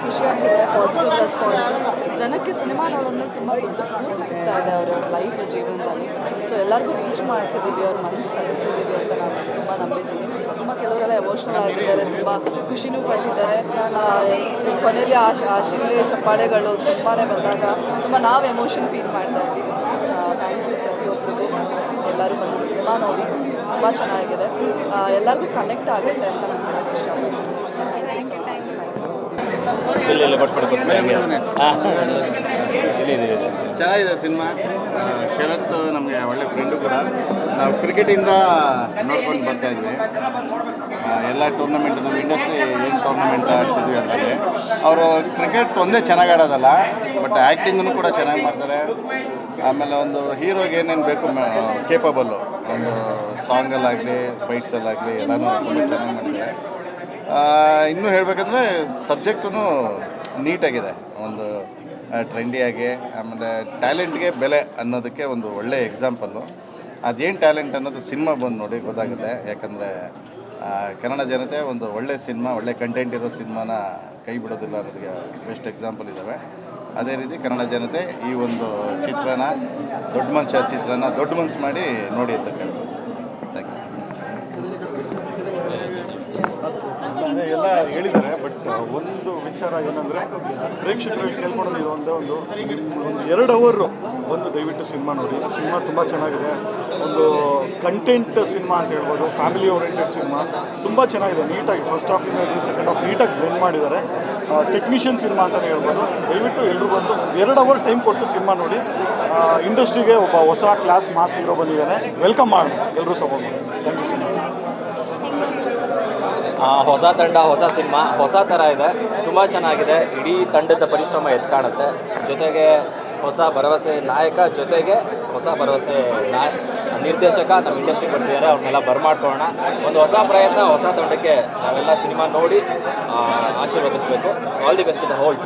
ಖುಷಿ ಆಗ್ತಿದೆ. Positive response ಜನಕ್ಕೆ ಸಿನಿಮಾ ನೋಡೋದ್ಮೇಲೆ ತುಂಬ ದೊಡ್ಡ ಸ್ಫೂರ್ತಿ ಸಿಗ್ತಾ ಇದೆ ಅವರ ಲೈಫ್ ಜೀವನದಲ್ಲಿ. ಸೊ ಎಲ್ಲರಿಗೂ ರೀಚ್ ಮಾಡಿಸಿದ್ದೀವಿ, ಅವ್ರ ಮನಸ್ಸು ತರಿಸಿದ್ದೀವಿ ಅಂತ ನಾನು ತುಂಬ ನಂಬಿದ್ದೀನಿ. ತುಂಬ ಕೆಲವರೆಲ್ಲ ಎಮೋಷ್ನಲ್ ಆಗಿದ್ದಾರೆ, ತುಂಬ ಖುಷಿನೂ ಪಟ್ಟಿದ್ದಾರೆ. ಕೊನೆಯಲ್ಲಿ ಶಿಲೆ ಚಪ್ಪಾಳೆಗಳು ತುಂಬಾ ಬಂದಾಗ ತುಂಬ ನಾವು ಎಮೋಷನ್ ಫೀಲ್ ಮಾಡ್ತಾ ಇದ್ವಿ. ಥ್ಯಾಂಕ್ ಯು ಪ್ರತಿಯೊಬ್ಬರಿಗೂ. ಎಲ್ಲರೂ ಬಂದು ಸಿನಿಮಾ ನೋಡಿ, ತುಂಬ ಚೆನ್ನಾಗಿದೆ. ಎಲ್ಲರಿಗೂ ಕನೆಕ್ಟ್ ಆಗುತ್ತೆ ಅಂತ ನಾನು ಹೇಳೋಕ್ಕೆ ಇಷ್ಟಪಡ್ತೀನಿ. ಚೆನ್ನಾಗಿದೆ ಸಿನಿಮಾ. ಶರತ್ ನಮಗೆ ಒಳ್ಳೆ ಫ್ರೆಂಡು ಕೂಡ. ನಾವು ಕ್ರಿಕೆಟಿಂದ ನೋಡ್ಕೊಂಡು ಬರ್ತಾಯಿದ್ವಿ. ಎಲ್ಲ ಟೂರ್ನಮೆಂಟ್ ನಮ್ಮ ಇಂಡಸ್ಟ್ರಿ ಏನು ಟೂರ್ನಮೆಂಟ್ ಆಡ್ತಿದ್ವಿ ಅದರಲ್ಲಿ ಅವರು ಕ್ರಿಕೆಟ್ ಒಂದೇ ಚೆನ್ನಾಗಿ ಆಡೋದಲ್ಲ, ಬಟ್ ಆ್ಯಕ್ಟಿಂಗೂ ಕೂಡ ಚೆನ್ನಾಗಿ ಮಾಡ್ತಾರೆ. ಆಮೇಲೆ ಒಂದು ಹೀರೋಗೆ ಏನೇನು ಬೇಕು ಕೇಪಬಲ್ಲು, ಒಂದು ಸಾಂಗಲ್ಲಾಗಲಿ ಫೈಟ್ಸಲ್ಲಾಗಲಿ ಎಲ್ಲನೂ ತುಂಬ ಚೆನ್ನಾಗಿ ಮಾಡಿದ್ದಾರೆ. ಇನ್ನೂ ಹೇಳಬೇಕಂದ್ರೆ ಸಬ್ಜೆಕ್ಟೂ ನೀಟಾಗಿದೆ, ಒಂದು ಟ್ರೆಂಡಿಯಾಗಿ. ಆಮೇಲೆ ಟ್ಯಾಲೆಂಟ್ಗೆ ಬೆಲೆ ಅನ್ನೋದಕ್ಕೆ ಒಂದು ಒಳ್ಳೆಯ ಎಕ್ಸಾಂಪಲ್ಲು. ಅದೇನು ಟ್ಯಾಲೆಂಟ್ ಅನ್ನೋದು ಸಿನಿಮಾ ಬಂದು ನೋಡಿ ಗೊತ್ತಾಗುತ್ತೆ. ಯಾಕಂದರೆ ಕನ್ನಡ ಜನತೆ ಒಂದು ಒಳ್ಳೆ ಸಿನಿಮಾ, ಒಳ್ಳೆ ಕಂಟೆಂಟ್ ಇರೋ ಸಿನಿಮಾನ ಕೈ ಬಿಡೋದಿಲ್ಲ ಅನ್ನೋದಕ್ಕೆ ಬೆಸ್ಟ್ ಎಕ್ಸಾಂಪಲ್ ಇದ್ದಾವೆ. ಅದೇ ರೀತಿ ಕನ್ನಡ ಜನತೆ ಈ ಒಂದು ಚಿತ್ರನ ದೊಡ್ಡ ಮನಸ್ಸು ಮಾಡಿ ನೋಡಿ ಅಂತ ಕೇಳ್ಬೋದು. Thank you. ಅದೇ ಎಲ್ಲ ಹೇಳಿದ್ದಾರೆ. ಬಟ್ ಒಂದು ವಿಚಾರ ಏನಂದರೆ ಪ್ರೇಕ್ಷಕರಿಗೆ ಕೇಳ್ಕೊಳೋದು ಇದೊಂದೇ ಒಂದು 2 ಅವರು ದಯವಿಟ್ಟು ಸಿನಿಮಾ ನೋಡಿ. ಸಿನಿಮಾ ತುಂಬ ಚೆನ್ನಾಗಿದೆ. ಒಂದು ಕಂಟೆಂಟ್ ಸಿನಿಮಾ ಅಂತ ಹೇಳ್ಬೋದು, ಫ್ಯಾಮಿಲಿ ಓರಿಯೆಂಟೆಡ್ ಸಿನಿಮಾ ತುಂಬ ಚೆನ್ನಾಗಿದೆ. ನೀಟಾಗಿ ಫಸ್ಟ್ ಹಾಫಿಂದ ಸೆಕೆಂಡ್ ಹಾಫ್ ನೀಟಾಗಿ ಬ್ಲೆಂಡ್ ಮಾಡಿದ್ದಾರೆ. ಟೆಕ್ನಿಷಿಯನ್ ಸಿನಿಮಾ ಅಂತಲೇ ಹೇಳ್ಬೋದು. ದಯವಿಟ್ಟು ಎಲ್ಲರೂ ಬಂದು 2 ಅವರ್ ಟೈಮ್ ಕೊಟ್ಟು ಸಿನಿಮಾ ನೋಡಿ. ಇಂಡಸ್ಟ್ರಿಗೆ ಒಬ್ಬ ಹೊಸ ಕ್ಲಾಸ್ ಮಾಸ್ ಹೀರೋ ಬಂದಿದ್ದಾನೆ, ವೆಲ್ಕಮ್ ಮಾಡೋಣ ಎಲ್ಲರೂ ಸಪೋರ್ಟ್ ಮಾಡಿ. Thank you so much. ಹೊಸ ತಂಡ, ಹೊಸ ಸಿನಿಮಾ, ಹೊಸ ಥರ ಇದೆ, ತುಂಬ ಚೆನ್ನಾಗಿದೆ. ಇಡೀ ತಂಡದ ಪರಿಶ್ರಮ ಎದ್ದು ಕಾಣುತ್ತೆ. ಜೊತೆಗೆ ಹೊಸ ಭರವಸೆ ನಾಯಕ, ಜೊತೆಗೆ ಹೊಸ ಭರವಸೆ ನಿರ್ದೇಶಕ ನಮ್ಮ ಇಂಡಸ್ಟ್ರಿಗೆ ಬರ್ತಿದ್ದಾರೆ. ಅವ್ರನ್ನೆಲ್ಲ ಬರಮಾಡ್ಕೊಳ್ಳೋಣ. ಒಂದು ಹೊಸ ಪ್ರಯತ್ನ, ಹೊಸ ತಂಡಕ್ಕೆ ನಾವೆಲ್ಲ ಸಿನಿಮಾ ನೋಡಿ ಆಶೀರ್ವದಿಸಬೇಕು. All the best to the hole.